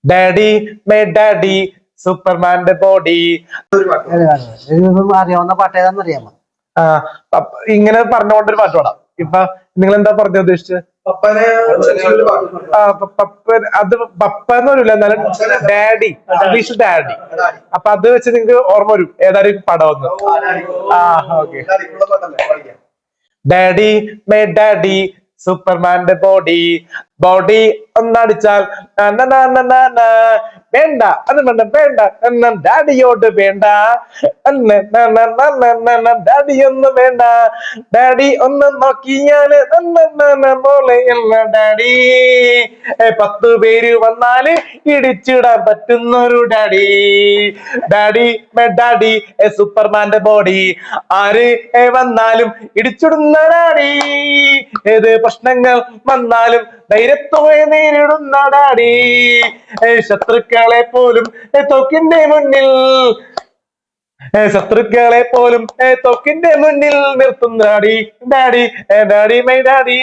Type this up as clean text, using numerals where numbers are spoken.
Daddy may daddy സൂപ്പർമാന്റെ body. അറിയാവുന്ന പാട്ട് ഏതാണെന്നറിയാമോ? ആ ഇങ്ങനെ പറഞ്ഞുകൊണ്ടൊരു പാട്ട് പാടാം. ഇപ്പൊ നിങ്ങൾ എന്താ പറഞ്ഞ ഉദ്ദേശിച്ചത്? പപ്പൻ അത് പപ്പ എന്ന് വരില്ല, എന്നാലും ഡാഡി ഇംഗ്ലീഷ് ഡാഡി. അപ്പൊ അത് വെച്ച് നിങ്ങക്ക് ഓർമ്മ വരും ഏതായാലും പടം ഒന്ന്. ആ ഓക്കെ. ഡാഡി മേ ഡാഡി സൂപ്പർമാന്റെ ബോഡി. ബോഡി ഒന്നടിച്ചാൽ വേണ്ട അത് വേണ്ട വേണ്ട ഡാഡിയോട് വേണ്ട ഡാഡി ഒന്നും വേണ്ട. ഡാഡി ഒന്ന് നോക്കിയാല് മോളെ ഡാഡി 10 പേര് വന്നാല് ഇടിച്ചിടാൻ പറ്റുന്നൊരു ഡാഡി. ഡാഡി ഡാഡി സൂപ്പർമാന്റെ ബോഡി. ആര് വന്നാലും ഇടിച്ചിടുന്ന ഡാഡി. ഏത് പ്രശ്നങ്ങൾ വന്നാലും ധൈര്യത്തോടെ നേരിടുന്ന ഡാഡി. ശത്രുക്കളെ പോലും തോക്കിന്റെ മുന്നിൽ ശത്രുക്കളെ പോലും തോക്കിന്റെ മുന്നിൽ നിർത്തുന്ന daddy. Daddy daddy my daddy.